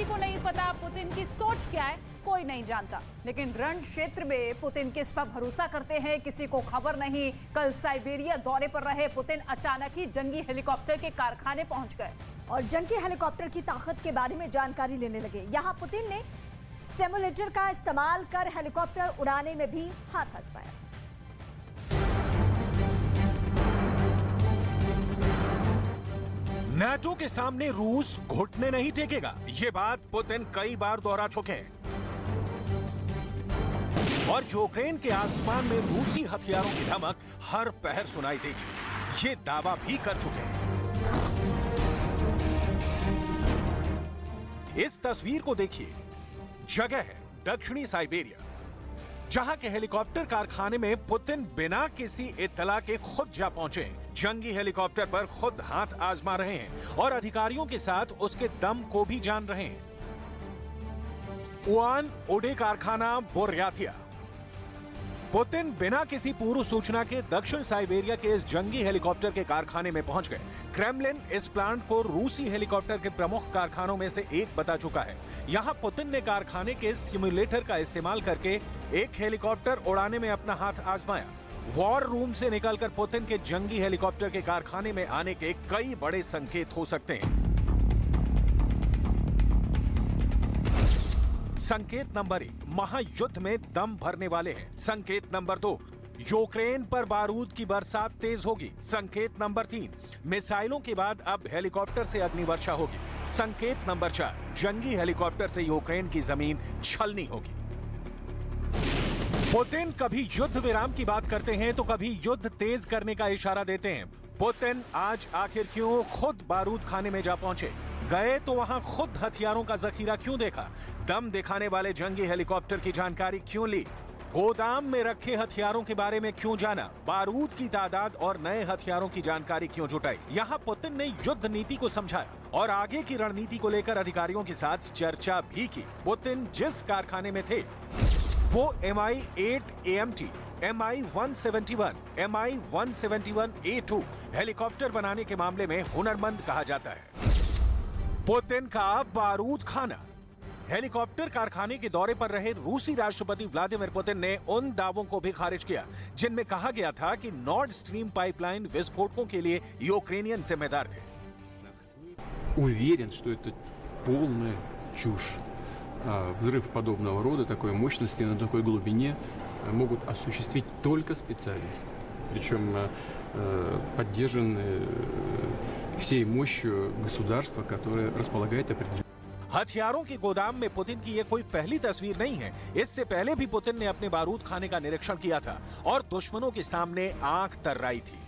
किसी को नहीं पता पुतिन की सोच क्या है, कोई नहीं जानता। लेकिन रण क्षेत्र में पुतिन किस पर भरोसा करते हैं, किसी को खबर नहीं। कल साइबेरिया दौरे पर रहे पुतिन अचानक ही जंगी हेलीकॉप्टर के कारखाने पहुंच गए और जंगी हेलीकॉप्टर की ताकत के बारे में जानकारी लेने लगे। यहाँ पुतिन ने सिमुलेटर का इस्तेमाल कर हेलीकॉप्टर उड़ाने में भी हाथ आजमाया। नाटो के सामने रूस घुटने नहीं टेकेगा, ये बात पुतिन कई बार दोहरा चुके हैं और यूक्रेन के आसमान में रूसी हथियारों की धमक हर पहर सुनाई देगी, ये दावा भी कर चुके हैं। इस तस्वीर को देखिए, जगह है दक्षिणी साइबेरिया, जहां के हेलीकॉप्टर कारखाने में पुतिन बिना किसी इत्तला के खुद जा पहुंचे हैं। जंगी हेलीकॉप्टर पर खुद हाथ आजमा रहे हैं और अधिकारियों के साथ उसके दम को भी जान रहे हैं। उआन ओडे कारखाना बोर्याथिया। पुतिन बिना किसी पूर्व सूचना के दक्षिण साइबेरिया के इस जंगी हेलीकॉप्टर के कारखाने में पहुंच गए। क्रेमलिन इस प्लांट को रूसी हेलीकॉप्टर के प्रमुख कारखानों में से एक बता चुका है। यहां पुतिन ने कारखाने के सिमुलेटर का इस्तेमाल करके एक हेलीकॉप्टर उड़ाने में अपना हाथ आजमाया। वॉर रूम से निकलकर पुतिन के जंगी हेलीकॉप्टर के कारखाने में आने के कई बड़े संकेत हो सकते हैं। संकेत नंबर 1, महायुद्ध में दम भरने वाले हैं। संकेत नंबर 2, यूक्रेन पर बारूद की बरसात तेज होगी। संकेत नंबर 3, मिसाइलों के बाद अब हेलीकॉप्टर से अग्निवर्षा होगी। संकेत नंबर 4, जंगी हेलीकॉप्टर से यूक्रेन की जमीन छलनी होगी। पुतिन कभी युद्ध विराम की बात करते हैं तो कभी युद्ध तेज करने का इशारा देते हैं। पुतिन आज आखिर क्यों खुद बारूद खाने में जा पहुंचे? गए तो वहां खुद हथियारों का जखीरा क्यों देखा? दम दिखाने वाले जंगी हेलीकॉप्टर की जानकारी क्यों ली? गोदाम में रखे हथियारों के बारे में क्यों जाना? बारूद की तादाद और नए हथियारों की जानकारी क्यों जुटाई? यहाँ पुतिन ने युद्ध नीति को समझाया और आगे की रणनीति को लेकर अधिकारियों के साथ चर्चा भी की। पुतिन जिस कारखाने में थे वो Mi-8 AMT, Mi-171, Mi-171A2 helicopter बनाने के मामले में हुनरमंद कहा जाता है। पुतिन का बारूद खाना। हेलीकॉप्टर कारखाने के दौरे पर रहे रूसी राष्ट्रपति व्लादिमीर पुतिन ने उन दावों को भी खारिज किया जिनमें कहा गया था कि नॉर्ड स्ट्रीम पाइपलाइन विस्फोटकों के लिए यूक्रेनियन जिम्मेदार थे। Уверен, что это полная чушь. Взрыв подобного рода, такой мощности, на такой глубине могут осуществить только специалисты. Причем поддержаны всей мощью государства, которое располагает определенным. हथियारों के गोदाम में पुतिन की ये कोई पहली तस्वीर नहीं है। इससे पहले भी पुतिन ने अपने बारूद खाने का निरीक्षण किया था और दुश्मनों के सामने आंख तर्राई थी।